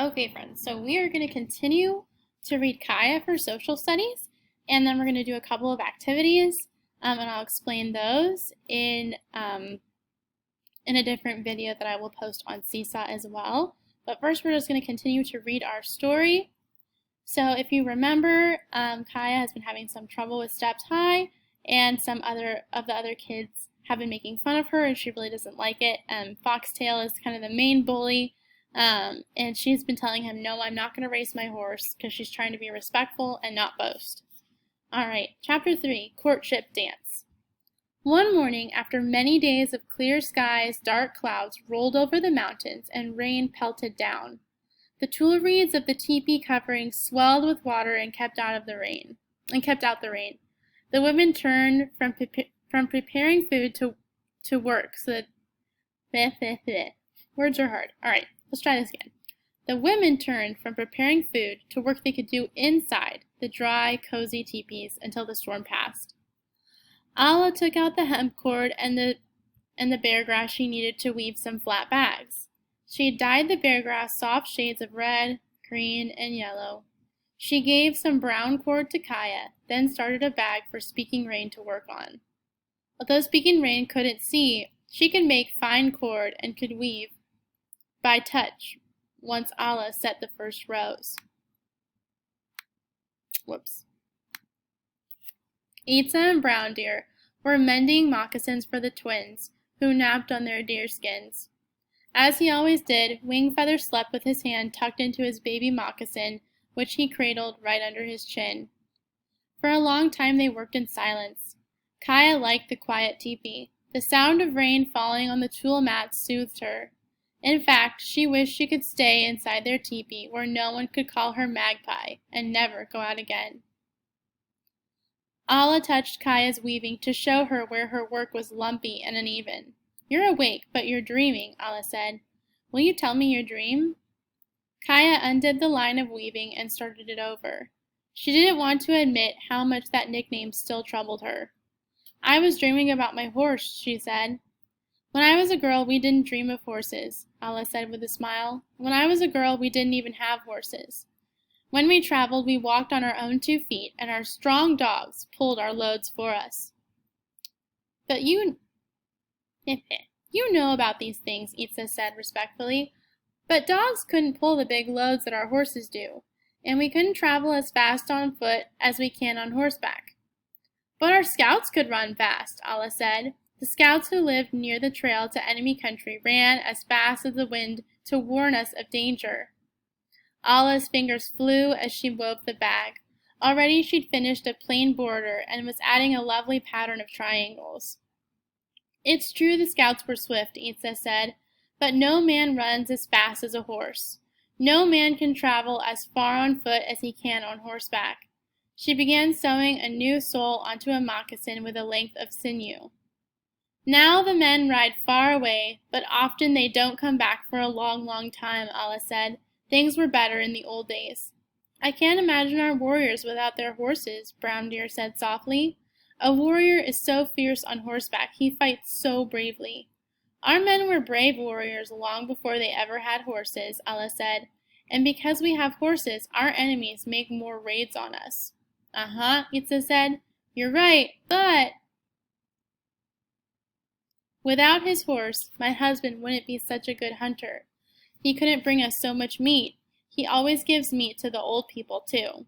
Okay, friends, so we are going to continue to read Kaya for social studies, and then we're going to do a couple of activities, and I'll explain those in a different video that I will post on Seesaw as well. But first, we're just going to continue to read our story. So if you remember, Kaya has been having some trouble with Steps High, and some other kids have been making fun of her, and she really doesn't like it. Foxtail is kind of the main bully. And she's been telling him, no, I'm not going to race my horse, because she's trying to be respectful and not boast. Alright, Chapter 3, Courtship Dance. One morning, after many days of clear skies, dark clouds rolled over the mountains and rain pelted down. The tule reeds of the teepee covering swelled with water and kept out the rain. The women turned from preparing food to work, so that words are hard. Alright. Let's try this again. The women turned from preparing food to work they could do inside the dry, cozy teepees until the storm passed. Alla took out the hemp cord and the bear grass she needed to weave some flat bags. She had dyed the bear grass soft shades of red, green, and yellow. She gave some brown cord to Kaya, then started a bag for Speaking Rain to work on. Although Speaking Rain couldn't see, she could make fine cord and could weave by touch once Alla set the first rows. Itza and Brown Deer were mending moccasins for the twins, who napped on their deerskins. As he always did, Wing Feather slept with his hand tucked into his baby moccasin, which he cradled right under his chin. For a long time they worked in silence. Kaya liked the quiet teepee. The sound of rain falling on the tule mats soothed her. In fact, she wished she could stay inside their teepee where no one could call her Magpie and never go out again. Alla touched Kaya's weaving to show her where her work was lumpy and uneven. You're awake, but you're dreaming, Alla said. Will you tell me your dream? Kaya undid the line of weaving and started it over. She didn't want to admit how much that nickname still troubled her. I was dreaming about my horse, she said. When I was a girl, we didn't dream of horses, Alla said with a smile. When I was a girl, we didn't even have horses. When we traveled, we walked on our own 2 feet, and our strong dogs pulled our loads for us. But you know about these things, Itza said respectfully. But dogs couldn't pull the big loads that our horses do, and we couldn't travel as fast on foot as we can on horseback. But our scouts could run fast, Alla said. The scouts who lived near the trail to enemy country ran as fast as the wind to warn us of danger. Alla's fingers flew as she wove the bag. Already she'd finished a plain border and was adding a lovely pattern of triangles. It's true the scouts were swift, Itza said, but no man runs as fast as a horse. No man can travel as far on foot as he can on horseback. She began sewing a new sole onto a moccasin with a length of sinew. Now the men ride far away, but often they don't come back for a long, long time, Alla said. Things were better in the old days. I can't imagine our warriors without their horses, Brown Deer said softly. A warrior is so fierce on horseback, he fights so bravely. Our men were brave warriors long before they ever had horses, Alla said, and because we have horses, our enemies make more raids on us. Itza said. You're right, but... Without his horse, my husband wouldn't be such a good hunter. He couldn't bring us so much meat. He always gives meat to the old people, too.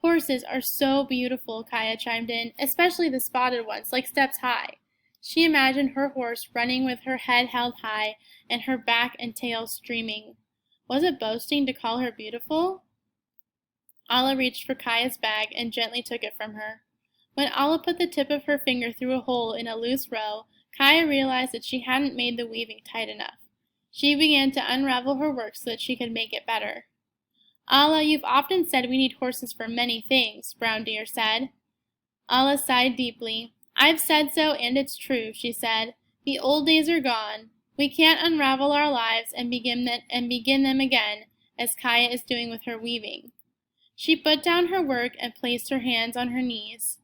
Horses are so beautiful, Kaya chimed in, especially the spotted ones, like Steps High. She imagined her horse running with her head held high and her back and tail streaming. Was it boasting to call her beautiful? Alla reached for Kaya's bag and gently took it from her. When Alla put the tip of her finger through a hole in a loose row, Kaya realized that she hadn't made the weaving tight enough. She began to unravel her work so that she could make it better. Alla, you've often said we need horses for many things, Brown Deer said. Alla sighed deeply. I've said so, and it's true, she said. The old days are gone. We can't unravel our lives and begin them again, as Kaya is doing with her weaving. She put down her work and placed her hands on her knees.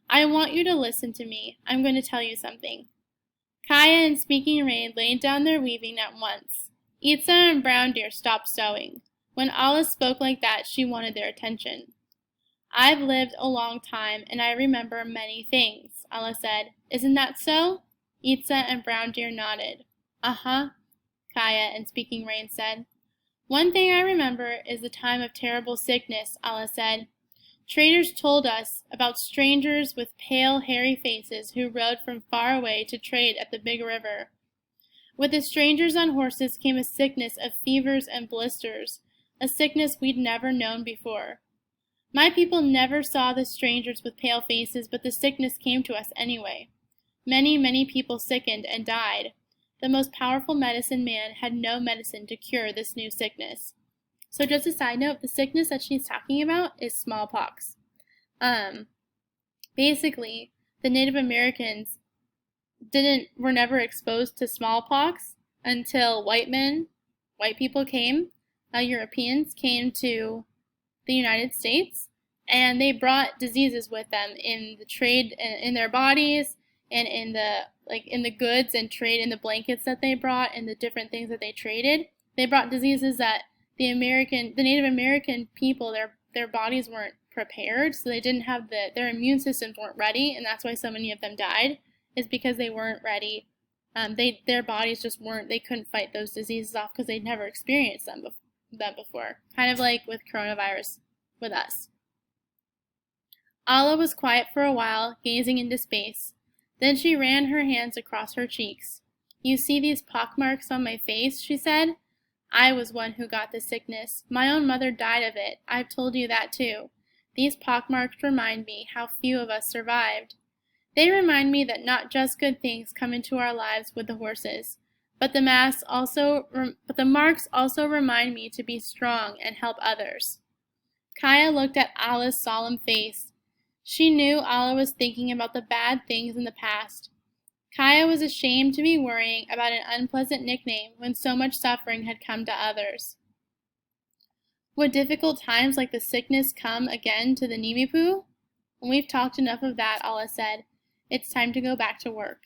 I want you to listen to me. I'm going to tell you something. Kaya and Speaking Rain laid down their weaving at once. Itza and Brown Deer stopped sewing. When Allah spoke like that, she wanted their attention. I've lived a long time, and I remember many things, Allah said. Isn't that so? Itza and Brown Deer nodded. Uh-huh, Kaya and Speaking Rain said. One thing I remember is the time of terrible sickness, Allah said. Traders told us about strangers with pale, hairy faces who rode from far away to trade at the big river. With the strangers on horses came a sickness of fevers and blisters, a sickness we'd never known before. My people never saw the strangers with pale faces, but the sickness came to us anyway. Many, many people sickened and died. The most powerful medicine man had no medicine to cure this new sickness. So just a side note, the sickness that she's talking about is smallpox. Basically, the Native Americans were never exposed to smallpox until white people came, Europeans came to the United States, and they brought diseases with them in the trade in their bodies and in the goods and trade in the blankets that they brought and the different things that they traded. They brought diseases that the Native American people, their bodies weren't prepared, so they didn't have their immune systems weren't ready, and that's why so many of them died, is because they weren't ready. Their bodies just weren't, they couldn't fight those diseases off because they'd never experienced them before. Kind of like with coronavirus with us. Allah was quiet for a while, gazing into space. Then she ran her hands across her cheeks. You see these pockmarks on my face, she said. I was one who got the sickness. My own mother died of it. I've told you that too. These pockmarks remind me how few of us survived. They remind me that not just good things come into our lives with the horses, but the marks also remind me to be strong and help others. Kaya looked at Allah's solemn face. She knew Allah was thinking about the bad things in the past. Kaya was ashamed to be worrying about an unpleasant nickname when so much suffering had come to others. Would difficult times like the sickness come again to the Nimipu? We've talked enough of that, Allah said. It's time to go back to work.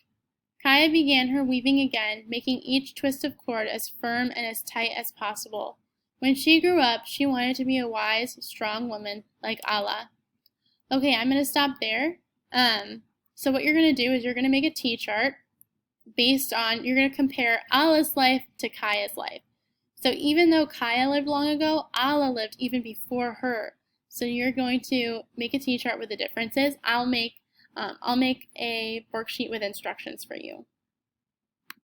Kaya began her weaving again, making each twist of cord as firm and as tight as possible. When she grew up, she wanted to be a wise, strong woman like Allah. Okay, I'm going to stop there. So what you're going to do is you're going to make a T-chart you're going to compare Allah's life to Kaya's life. So even though Kaya lived long ago, Allah lived even before her. So you're going to make a T-chart with the differences. I'll make a worksheet with instructions for you.